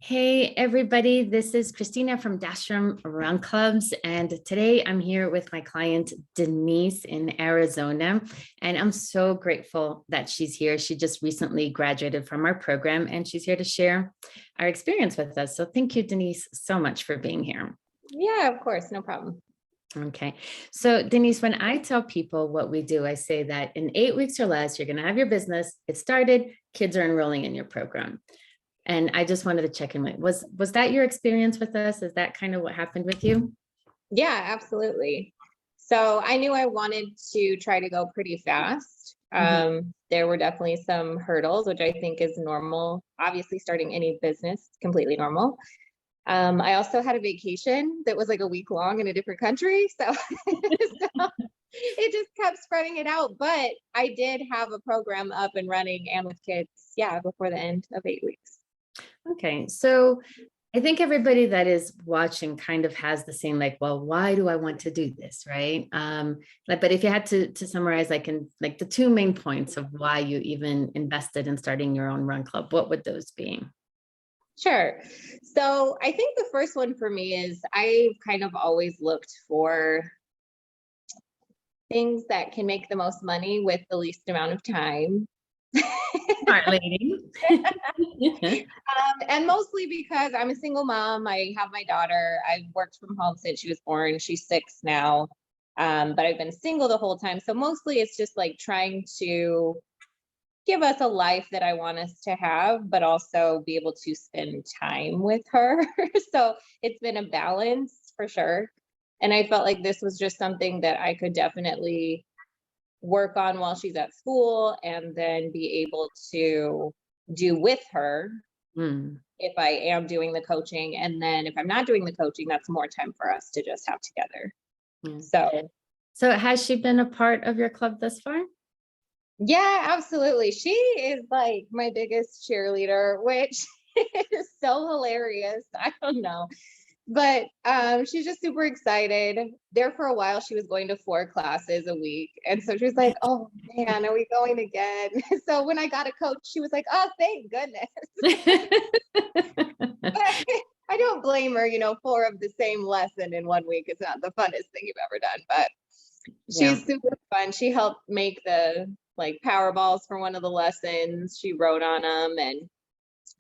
Hey everybody, this is Cristina from DashStrom Run Clubs, and today I'm here with my client Denise in Arizona, and I'm so grateful that she's here. She just recently graduated from our program, and she's here to share our experience with us. So thank you, Denise, so much for being here. Yeah, of course, no problem. Okay. So Denise, when I tell people what we do, I say that in 8 weeks or less, you're going to have your business. It started, kids are enrolling in your program. And I just wanted to check in with, was that your experience with us? Is that kind of what happened with you? Yeah, absolutely. So I knew I wanted to try to go pretty fast. There were definitely some hurdles, which I think is normal. Obviously, starting any business, completely normal. I also had a vacation that was like a week long in a different country. So, so it just kept spreading it out. But I did have a program up and running and with kids, yeah, before the end of 8 weeks. Okay. So I think everybody that is watching kind of has the same, like, well, why do I want to do this? Right. But if you had to summarize like in like the two main points of why you even invested in starting your own run club, what would those be? Sure. So I think the first one for me is I kind of always looked for things that can make the most money with the least amount of time. Smart lady. And mostly because I'm a single mom. I have my daughter. I've worked from home since she was born. She's 6 now. But I've been single the whole time. So mostly it's just like trying to give us a life that I want us to have, but also be able to spend time with her. So it's been a balance for sure. And I felt like this was just something that I could definitely work on while she's at school and then be able to do with her Mm, if I am doing the coaching. And then if I'm not doing the coaching, that's more time for us to just have together. yeah. So So has she been a part of your club thus far? yeah, absolutely. She is like my biggest cheerleader, which is so hilarious. I don't know. But she's just super excited. There for a while, she was going to 4 classes a week. And so she was like, oh man, are we going again? So when I got a coach, she was like, oh, thank goodness. I don't blame her, 4 of the same lesson in 1 week is not the funnest thing you've ever done, but Yeah. she's super fun. She helped make the like power balls for one of the lessons. She wrote on them, and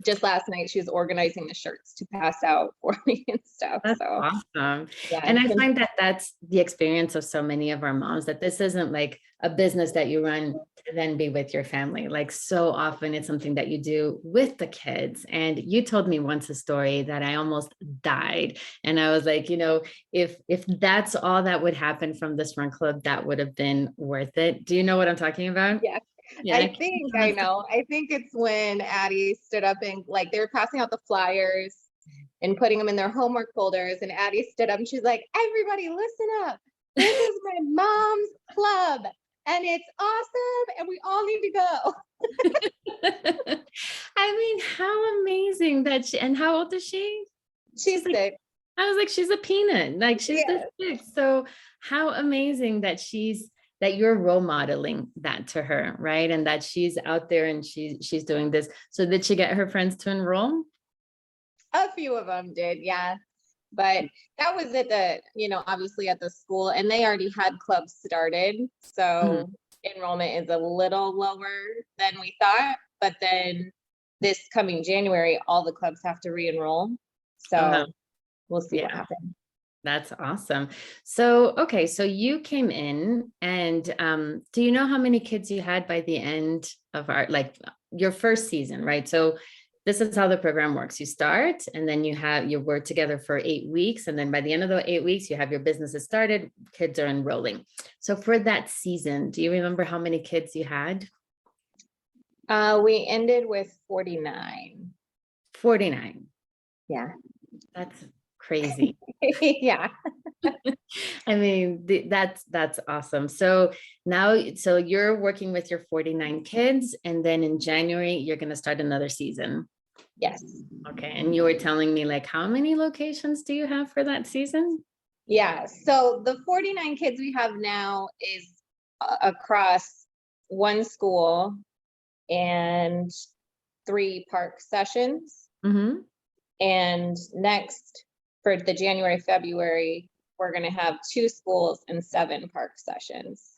just last night she was organizing the shirts to pass out for me and stuff. That's So awesome. yeah, And I find that that's the experience of so many of our moms, that this isn't like a business that you run to then be with your family. Like so often it's something that you do with the kids. And you told me once a story that I almost died. And I was like, if that's all that would happen from this run club, that would have been worth it. Do you know what I'm talking about? yeah. Yeah. I think I know. I think it's when Addie stood up and like they were passing out the flyers and putting them in their homework folders. And Addie stood up and she's like, everybody listen up. This is my mom's club and it's awesome and we all need to go. I mean, how amazing that and how old is she? She's She's like, sick. I was like, she's a peanut, like she's this Yeah. big. So how amazing that that you're role modeling that to her, right? And that she's out there and she's doing this. So did she get her friends to enroll? A few of them did, yeah. But that was at obviously at the school, and they already had clubs started. Mhm. So enrollment is a little lower than we thought. But then this coming January, all the clubs have to re-enroll. Oh, wow. So we'll see what Yeah, happens. that's awesome. So, okay, so you came in and do you know how many kids you had by the end of like your first season, right? So this is how the program works. You start and then you work together for 8 weeks. And then by the end of the 8 weeks, you have your businesses started, kids are enrolling. So for that season, do you remember how many kids you had? We ended with 49. 49. Yeah. That's crazy. Yeah. I mean, that's awesome. So now, so you're working with your 49 kids, and then in January, you're going to start another season. Yes. Okay. And you were telling me like, how many locations do you have for that season? Yeah. So the 49 kids we have now is across one school and 3 park sessions. Mm-hmm. And next for the January, February, we're going to have 2 schools and 7 park sessions.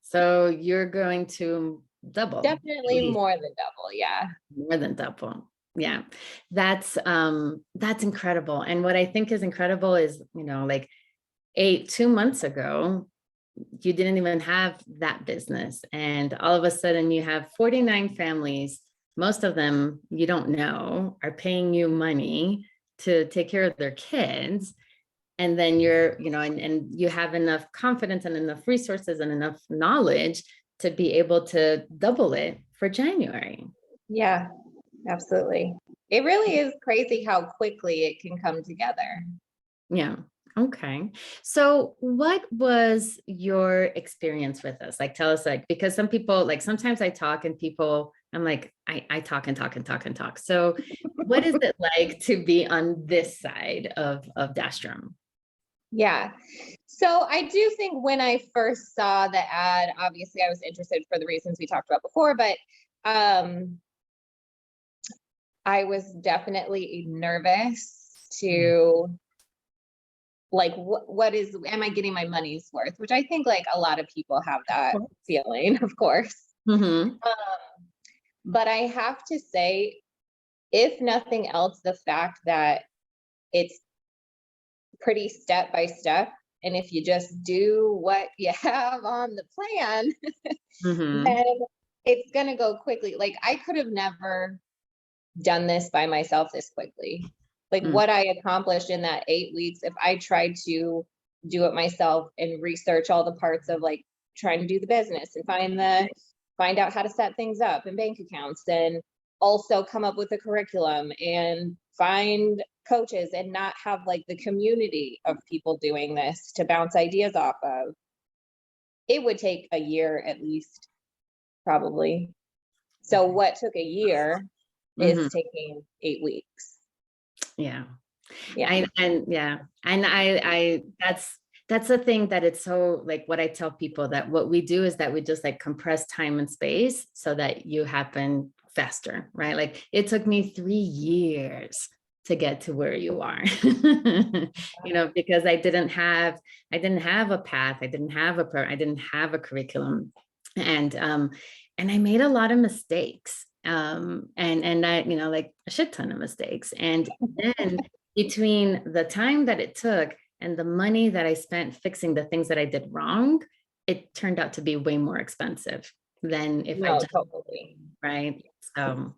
So you're going to double. Definitely more than double. Yeah. More than double. Yeah. That's incredible. And what I think is incredible is, like 2 months ago, you didn't even have that business. And all of a sudden you have 49 families, most of them you don't know, are paying you money to take care of their kids. And then you're, and you have enough confidence and enough resources and enough knowledge to be able to double it for January. Yeah, absolutely. It really is crazy how quickly it can come together. Yeah. Okay. So what was your experience with this? Like, tell us, like, because some people, like, sometimes I talk and people, I'm like, I talk and talk and talk and talk. So what is it like to be on this side of DashStrom? Yeah. So I do think when I first saw the ad, obviously I was interested for the reasons we talked about before, but I was definitely nervous to like, what is, am I getting my money's worth? Which I think like a lot of people have that feeling, of course. Mm-hmm. But I have to say, if nothing else, the fact that it's pretty step by step, and if you just do what you have on the plan, Mm-hmm. then it's going to go quickly. Like I could have never done this by myself this quickly. Like what I accomplished in that 8 weeks, if I tried to do it myself and research all the parts of like trying to do the business and find out how to set things up and bank accounts, and also come up with a curriculum and find coaches and not have like the community of people doing this to bounce ideas off of, it would take a year at least, probably. So what took a year is taking 8 weeks. Yeah. Yeah. And I that's the thing, that it's so, like, what I tell people, that what we do is that we just like compress time and space so that you happen faster, right? Like it took me 3 years to get to where you are, because I didn't have a path. I didn't have a curriculum. And I made a lot of mistakes. And I, like a shit ton of mistakes. And then between the time that it took and the money that I spent fixing the things that I did wrong, it turned out to be way more expensive than if I just, totally. right? So,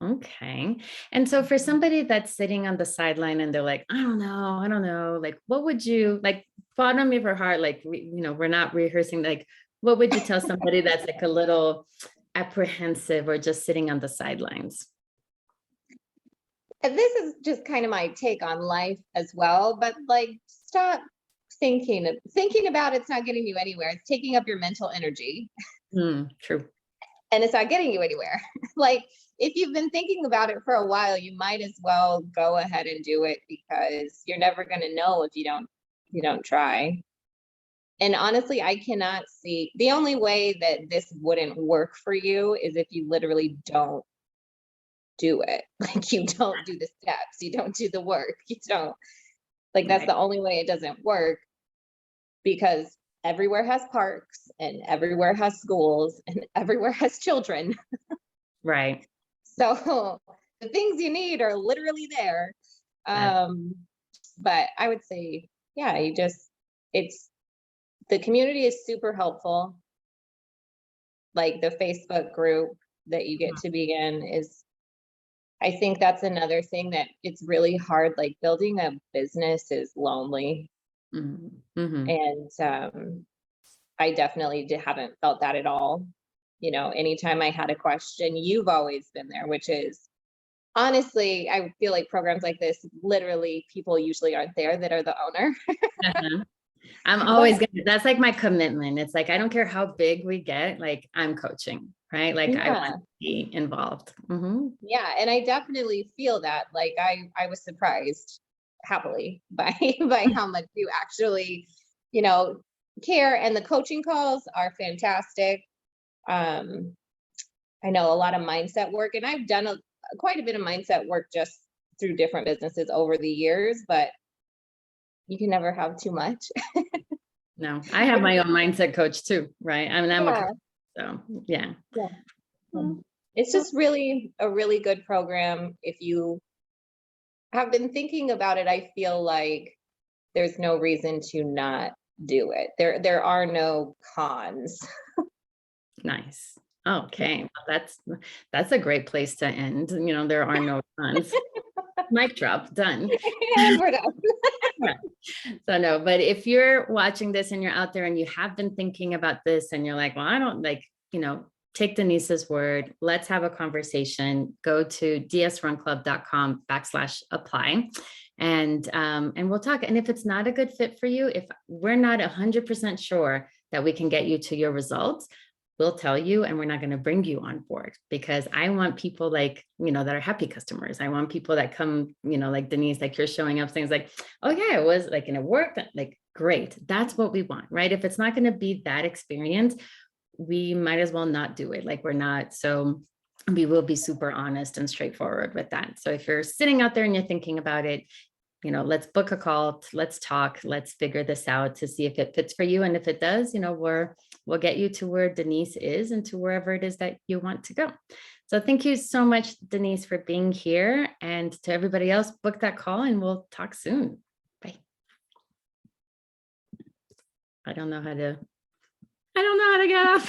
okay. And so for somebody that's sitting on the sideline and they're like, I don't know, like, what would you, like, bottom of your heart, like, we're not rehearsing, like, what would you tell somebody that's like a little apprehensive or just sitting on the sidelines? And this is just kind of my take on life as well, but like stop thinking about it's not getting you anywhere. It's taking up your mental energy. True. And it's not getting you anywhere. Like if you've been thinking about it for a while, you might as well go ahead and do it, because you're never going to know if you don't try. And honestly, I cannot see the only way that this wouldn't work for you is if you literally don't do it. Like you don't do the steps, you don't do the work, you don't, like, that's Right. the only way it doesn't work, because everywhere has parks and everywhere has schools and everywhere has children. Right. So the things you need are literally there. But I would say, yeah, it's the community is super helpful. Like the Facebook group that you get to be in is, I think that's another thing that it's really hard. Like building a business is lonely. And I definitely haven't felt that at all. Anytime I had a question, you've always been there, which is honestly, I feel like programs like this, literally people usually aren't there that are the owner. I'm always gonna, that's like my commitment. It's like, I don't care how big we get, like I'm coaching, right? Like I want to be involved. Yeah. And I definitely feel that. Like I was surprised happily by how much you actually, care. And the coaching calls are fantastic. I know a lot of mindset work, and I've done quite a bit of mindset work just through different businesses over the years, but you can never have too much. No, I have my own mindset coach too, right? I mean, I'm a Yeah. coach, so yeah. Yeah. Mm. It's just really a really good program. If you have been thinking about it, I feel like there's no reason to not do it. There are no cons. Nice. Okay, well, that's a great place to end. You know, there are no cons. Mic drop, done. And we're done. Yeah. So no, but if you're watching this and you're out there and you have been thinking about this and you're like, well, I don't like, you know, take Denise's word. Let's have a conversation. Go to dsrunclub.com/apply and we'll talk. And if it's not a good fit for you, if we're not 100% sure that we can get you to your results, we'll tell you, and we're not going to bring you on board, because I want people like, you know, that are happy customers. I want people that come, you know, like Denise, like you're showing up things like, oh yeah, it was like, and it worked, like, great. That's what we want, right? If it's not going to be that experience, we might as well not do it. Like, we're not. So we will be super honest and straightforward with that. So if you're sitting out there and you're thinking about it, you know, let's book a call, let's talk, let's figure this out to see if it fits for you. And if it does, you know, we'll get you to where Denise is and to wherever it is that you want to go. So thank you so much, Denise, for being here. And to everybody else, book that call and we'll talk soon. Bye. I don't know how to get off.